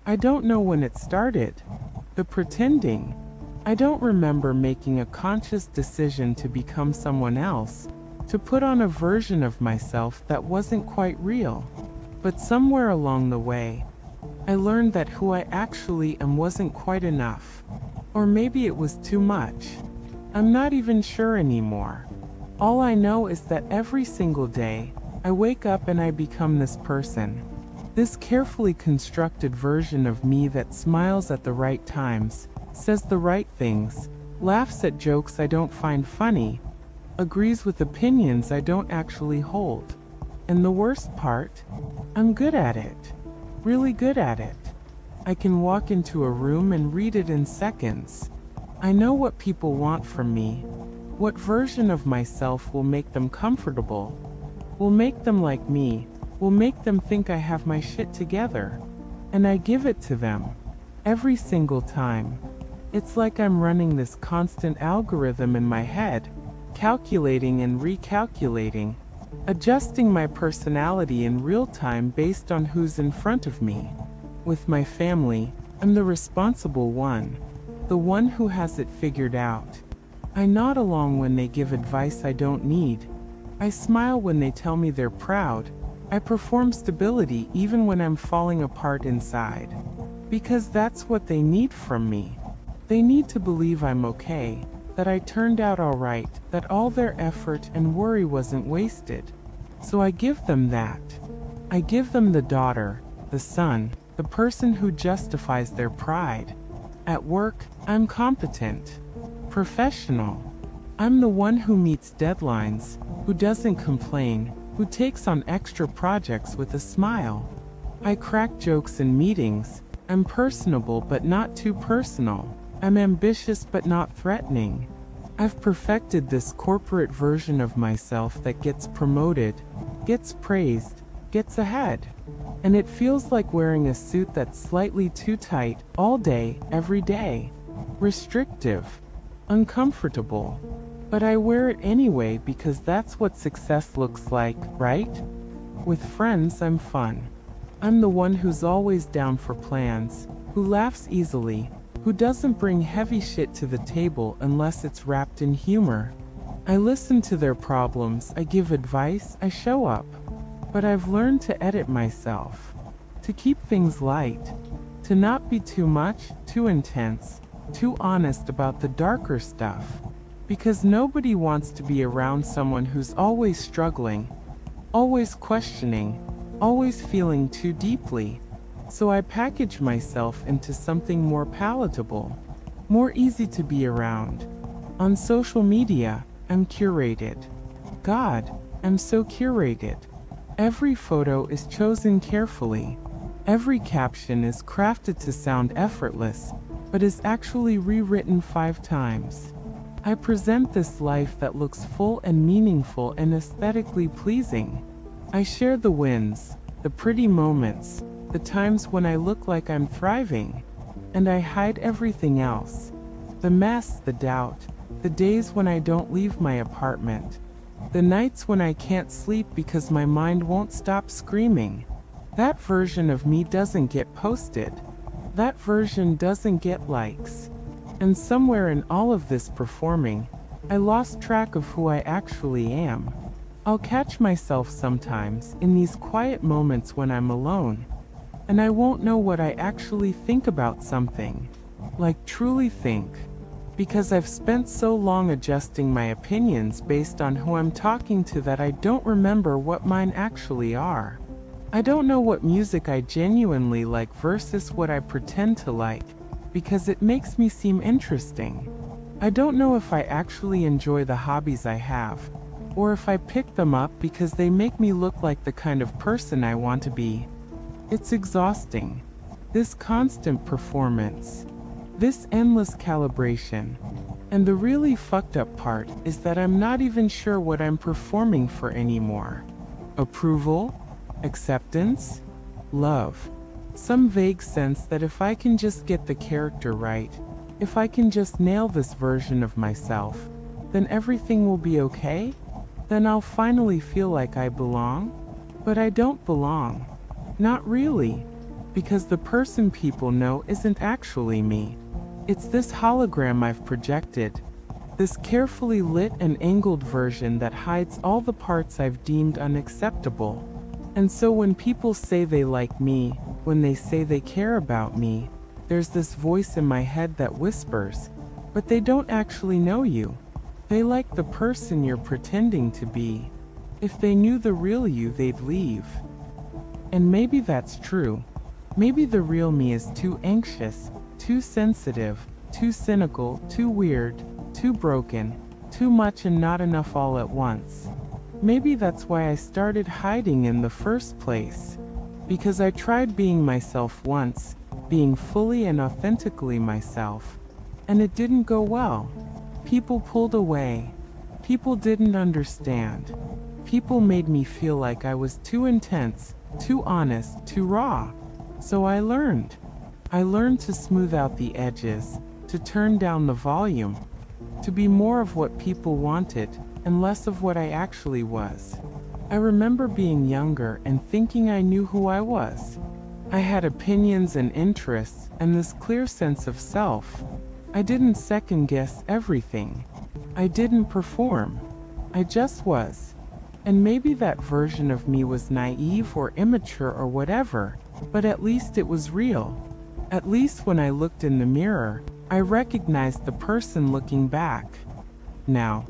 I don't know when it started. The pretending. I don't remember making a conscious decision to become someone else, to put on a version of myself that wasn't quite real. But somewhere along the way, I learned that who I actually am wasn't quite enough. Or maybe it was too much. I'm not even sure anymore. All I know is that every single day, I wake up and I become this person. This carefully constructed version of me that smiles at the right times, says the right things, laughs at jokes I don't find funny, agrees with opinions I don't actually hold. And the worst part? I'm good at it. Really good at it. I can walk into a room and read it in seconds. I know what people want from me. What version of myself will make them comfortable, will make them like me, will make them think I have my shit together. And I give it to them. Every single time. It's like I'm running this constant algorithm in my head, calculating and recalculating, adjusting my personality in real time based on who's in front of me. With my family, I'm the responsible one, the one who has it figured out. I nod along when they give advice I don't need. I smile when they tell me they're proud. I perform stability even when I'm falling apart inside. Because that's what they need from me. They need to believe I'm okay, that I turned out alright, that all their effort and worry wasn't wasted. So I give them that. I give them the daughter, the son, the person who justifies their pride. At work, I'm competent, professional. I'm the one who meets deadlines, who doesn't complain, who takes on extra projects with a smile. I crack jokes in meetings. I'm personable but not too personal. I'm ambitious but not threatening. I've perfected this corporate version of myself that gets promoted, gets praised, gets ahead. And it feels like wearing a suit that's slightly too tight all day, every day. Restrictive, uncomfortable. But I wear it anyway because that's what success looks like, right? With friends, I'm fun. I'm the one who's always down for plans, who laughs easily, who doesn't bring heavy shit to the table unless it's wrapped in humor. I listen to their problems, I give advice, I show up. But I've learned to edit myself, to keep things light, to not be too much, too intense, too honest about the darker stuff. Because nobody wants to be around someone who's always struggling, always questioning, always feeling too deeply. So I package myself into something more palatable, more easy to be around. On social media, I'm curated. God, I'm so curated. Every photo is chosen carefully. Every caption is crafted to sound effortless, but is actually rewritten 5 times. I present this life that looks full and meaningful and aesthetically pleasing. I share the wins, the pretty moments, the times when I look like I'm thriving, and I hide everything else. The mess, the doubt, the days when I don't leave my apartment, the nights when I can't sleep because my mind won't stop screaming. That version of me doesn't get posted. That version doesn't get likes. And somewhere in all of this performing, I lost track of who I actually am. I'll catch myself sometimes in these quiet moments when I'm alone, and I won't know what I actually think about something. Like truly think. Because I've spent so long adjusting my opinions based on who I'm talking to that I don't remember what mine actually are. I don't know what music I genuinely like versus what I pretend to like, because it makes me seem interesting. I don't know if I actually enjoy the hobbies I have, or if I pick them up because they make me look like the kind of person I want to be. It's exhausting. This constant performance. This endless calibration. And the really fucked up part is that I'm not even sure what I'm performing for anymore. Approval? Acceptance? Love? Some vague sense that if I can just get the character right, if I can just nail this version of myself, then everything will be okay? Then I'll finally feel like I belong? But I don't belong. Not really. Because the person people know isn't actually me. It's this hologram I've projected. This carefully lit and angled version that hides all the parts I've deemed unacceptable. And so when people say they like me, when they say they care about me, there's this voice in my head that whispers, but they don't actually know you. They like the person you're pretending to be. If they knew the real you, they'd leave. And maybe that's true. Maybe the real me is too anxious, too sensitive, too cynical, too weird, too broken, too much and not enough all at once. Maybe that's why I started hiding in the first place. Because I tried being myself once, being fully and authentically myself, and it didn't go well. People pulled away. People didn't understand. People made me feel like I was too intense, too honest, too raw. So I learned. I learned to smooth out the edges, to turn down the volume, to be more of what people wanted and less of what I actually was. I remember being younger and thinking I knew who I was. I had opinions and interests and this clear sense of self. I didn't second guess everything. I didn't perform. I just was. And maybe that version of me was naive or immature or whatever, but at least it was real. At least when I looked in the mirror, I recognized the person looking back. Now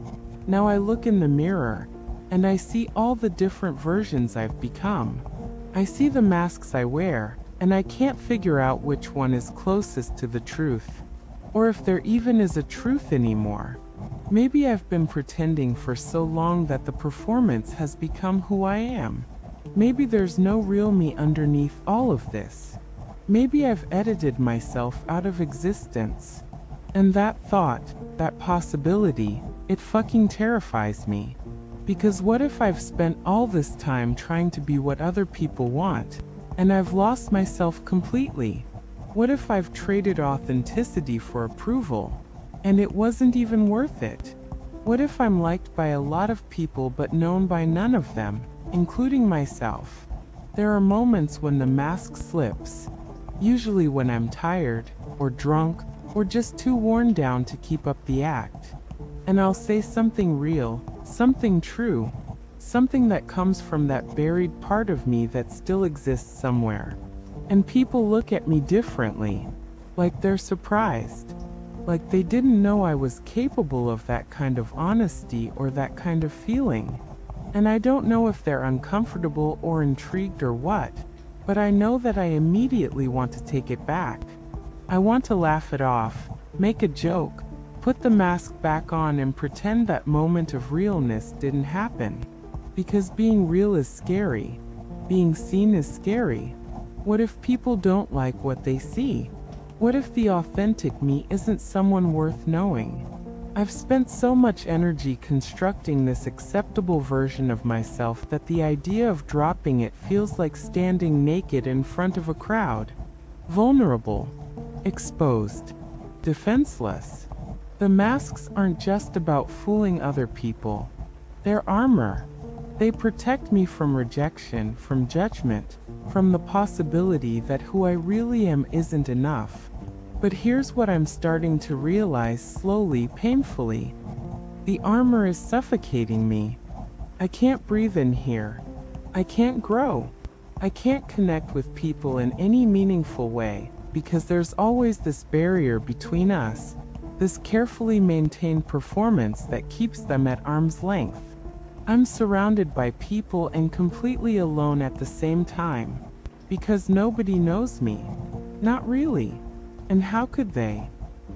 I look in the mirror, and I see all the different versions I've become. I see the masks I wear, and I can't figure out which one is closest to the truth. Or if there even is a truth anymore. Maybe I've been pretending for so long that the performance has become who I am. Maybe there's no real me underneath all of this. Maybe I've edited myself out of existence. And that thought, that possibility, it fucking terrifies me. Because what if I've spent all this time trying to be what other people want, and I've lost myself completely? What if I've traded authenticity for approval, and it wasn't even worth it? What if I'm liked by a lot of people but known by none of them, including myself? There are moments when the mask slips, usually when I'm tired, or drunk, or just too worn down to keep up the act. And I'll say something real, something true, something that comes from that buried part of me that still exists somewhere. And people look at me differently, like they're surprised, like they didn't know I was capable of that kind of honesty or that kind of feeling. And I don't know if they're uncomfortable or intrigued or what, but I know that I immediately want to take it back. I want to laugh it off, make a joke, put the mask back on and pretend that moment of realness didn't happen. Because being real is scary. Being seen is scary. What if people don't like what they see? What if the authentic me isn't someone worth knowing? I've spent so much energy constructing this acceptable version of myself that the idea of dropping it feels like standing naked in front of a crowd. Vulnerable. Exposed. Defenseless. The masks aren't just about fooling other people. They're armor. They protect me from rejection, from judgment, from the possibility that who I really am isn't enough. But here's what I'm starting to realize slowly, painfully. The armor is suffocating me. I can't breathe in here. I can't grow. I can't connect with people in any meaningful way, because there's always this barrier between us, this carefully maintained performance that keeps them at arm's length. I'm surrounded by people and completely alone at the same time, because nobody knows me. Not really. And how could they?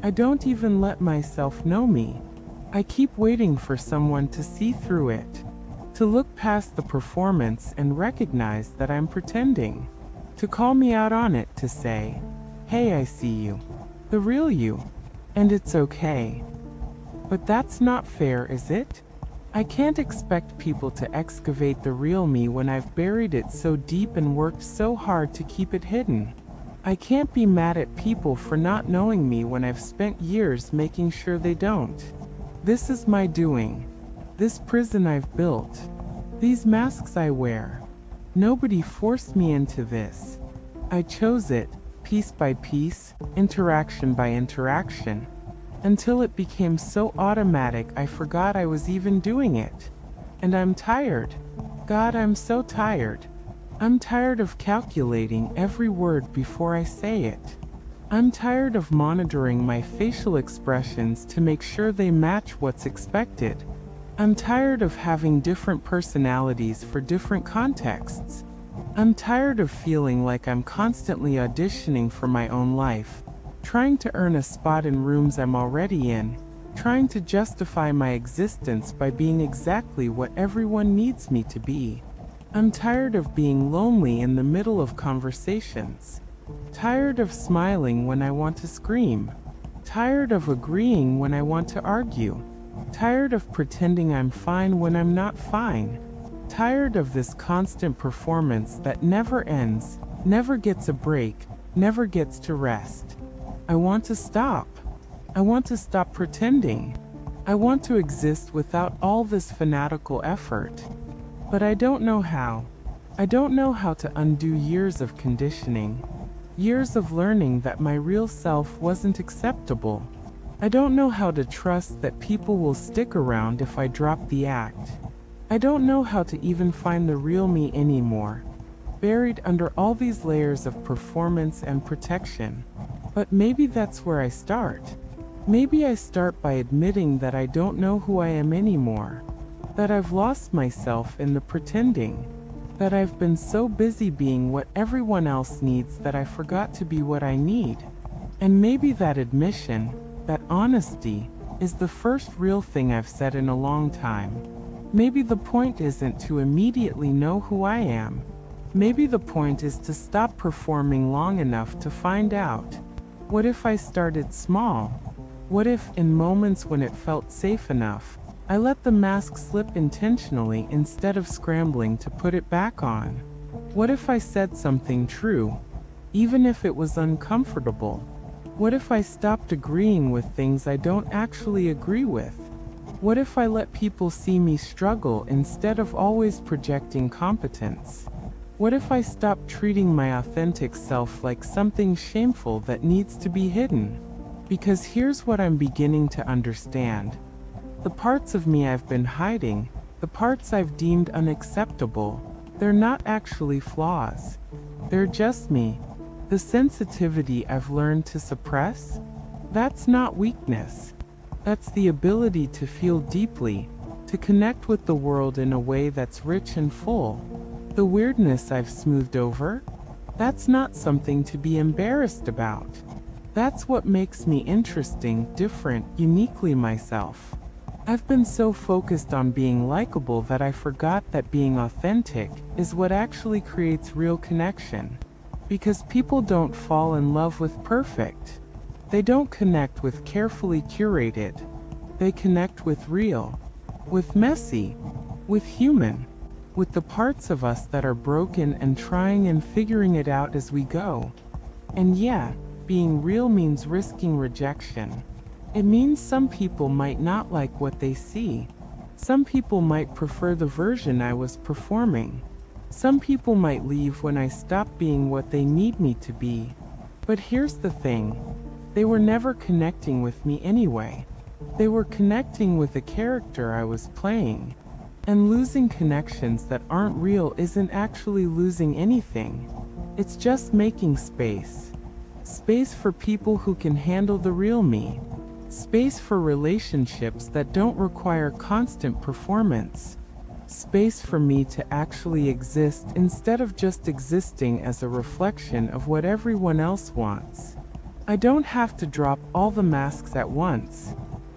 I don't even let myself know me. I keep waiting for someone to see through it, to look past the performance and recognize that I'm pretending, to call me out on it, to say, "Hey, I see you. The real you. And it's okay." But that's not fair, is it? I can't expect people to excavate the real me when I've buried it so deep and worked so hard to keep it hidden. I can't be mad at people for not knowing me when I've spent years making sure they don't. This is my doing. This prison I've built. These masks I wear. Nobody forced me into this. I chose it, piece by piece, interaction by interaction, until it became so automatic I forgot I was even doing it. And I'm tired. God, I'm so tired. I'm tired of calculating every word before I say it. I'm tired of monitoring my facial expressions to make sure they match what's expected. I'm tired of having different personalities for different contexts. I'm tired of feeling like I'm constantly auditioning for my own life, trying to earn a spot in rooms I'm already in, trying to justify my existence by being exactly what everyone needs me to be. I'm tired of being lonely in the middle of conversations. Tired of smiling when I want to scream. Tired of agreeing when I want to argue. Tired of pretending I'm fine when I'm not fine. Tired of this constant performance that never ends, never gets a break, never gets to rest. I want to stop. I want to stop pretending. I want to exist without all this fanatical effort. But I don't know how. I don't know how to undo years of conditioning. Years of learning that my real self wasn't acceptable. I don't know how to trust that people will stick around if I drop the act. I don't know how to even find the real me anymore, buried under all these layers of performance and protection. But maybe that's where I start. Maybe I start by admitting that I don't know who I am anymore, that I've lost myself in the pretending, that I've been so busy being what everyone else needs that I forgot to be what I need. And maybe that admission, that honesty, is the first real thing I've said in a long time. Maybe the point isn't to immediately know who I am. Maybe the point is to stop performing long enough to find out. What if I started small? What if, in moments when it felt safe enough, I let the mask slip intentionally instead of scrambling to put it back on? What if I said something true, even if it was uncomfortable? What if I stopped agreeing with things I don't actually agree with? What if I let people see me struggle instead of always projecting competence? What if I stopped treating my authentic self like something shameful that needs to be hidden? Because here's what I'm beginning to understand. The parts of me I've been hiding, the parts I've deemed unacceptable, they're not actually flaws. They're just me. The sensitivity I've learned to suppress? That's not weakness. That's the ability to feel deeply, to connect with the world in a way that's rich and full. The weirdness I've smoothed over? That's not something to be embarrassed about. That's what makes me interesting, different, uniquely myself. I've been so focused on being likable that I forgot that being authentic is what actually creates real connection. Because people don't fall in love with perfect. They don't connect with carefully curated. They connect with real, with messy, with human, with the parts of us that are broken and trying and figuring it out as we go. And yeah, being real means risking rejection. It means some people might not like what they see. Some people might prefer the version I was performing. Some people might leave when I stop being what they need me to be. But here's the thing. They were never connecting with me anyway. They were connecting with a character I was playing. And losing connections that aren't real isn't actually losing anything. It's just making space. Space for people who can handle the real me. Space for relationships that don't require constant performance. Space for me to actually exist instead of just existing as a reflection of what everyone else wants. I don't have to drop all the masks at once.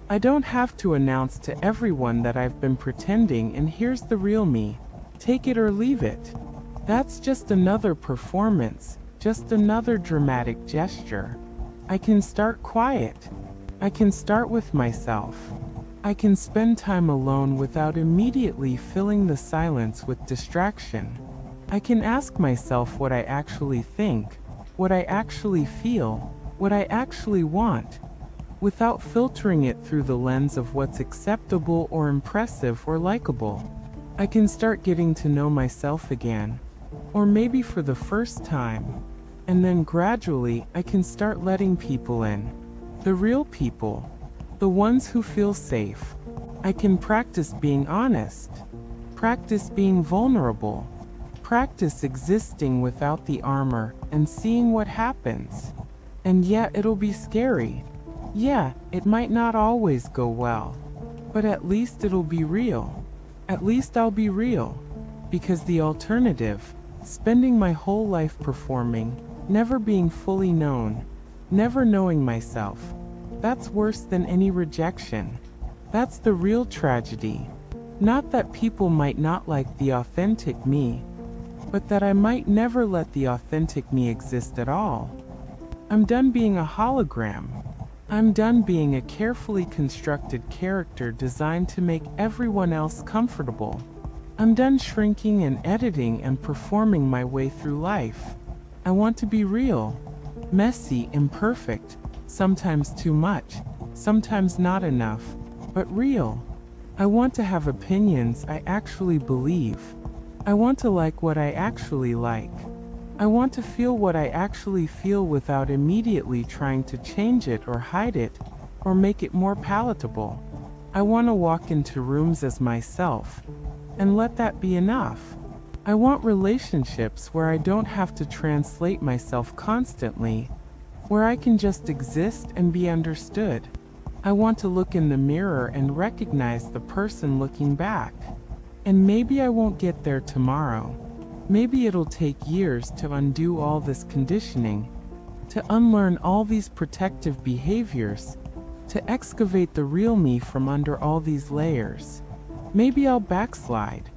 I don't have to announce to everyone that I've been pretending and here's the real me. Take it or leave it. That's just another performance, just another dramatic gesture. I can start quiet. I can start with myself. I can spend time alone without immediately filling the silence with distraction. I can ask myself what I actually think, what I actually feel, what I actually want, without filtering it through the lens of what's acceptable or impressive or likable. I can start getting to know myself again, or maybe for the first time. And then gradually, I can start letting people in. The real people. The ones who feel safe. I can practice being honest. Practice being vulnerable. Practice existing without the armor and seeing what happens. And yeah, it'll be scary. Yeah, it might not always go well. But at least it'll be real. At least I'll be real. Because the alternative, spending my whole life performing, never being fully known, never knowing myself, that's worse than any rejection. That's the real tragedy. Not that people might not like the authentic me, but that I might never let the authentic me exist at all. I'm done being a hologram. I'm done being a carefully constructed character designed to make everyone else comfortable. I'm done shrinking and editing and performing my way through life. I want to be real, messy, imperfect, sometimes too much, sometimes not enough, but real. I want to have opinions I actually believe. I want to like what I actually like. I want to feel what I actually feel without immediately trying to change it or hide it or make it more palatable. I want to walk into rooms as myself and let that be enough. I want relationships where I don't have to translate myself constantly, where I can just exist and be understood. I want to look in the mirror and recognize the person looking back. And maybe I won't get there tomorrow. Maybe it'll take years to undo all this conditioning, to unlearn all these protective behaviors, to excavate the real me from under all these layers. Maybe I'll backslide.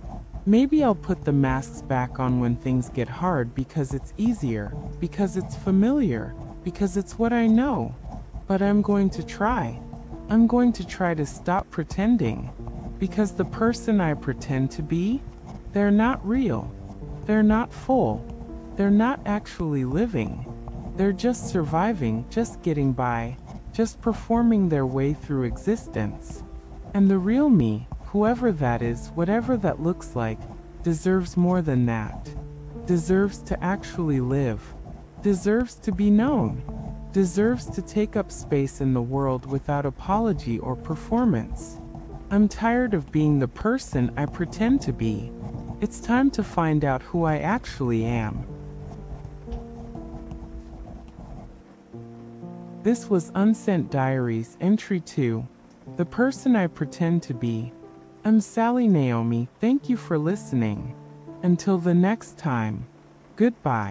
Maybe I'll put the masks back on when things get hard because it's easier, because it's familiar, because it's what I know. But I'm going to try. I'm going to try to stop pretending. Because the person I pretend to be, they're not real. They're not full. They're not actually living. They're just surviving, just getting by, just performing their way through existence. And the real me, whoever that is, whatever that looks like, deserves more than that. Deserves to actually live. Deserves to be known. Deserves to take up space in the world without apology or performance. I'm tired of being the person I pretend to be. It's time to find out who I actually am. This was Unsent Diaries, Entry 2. The Person I Pretend to Be. I'm Sally Naomi. Thank you for listening. Until the next time, goodbye.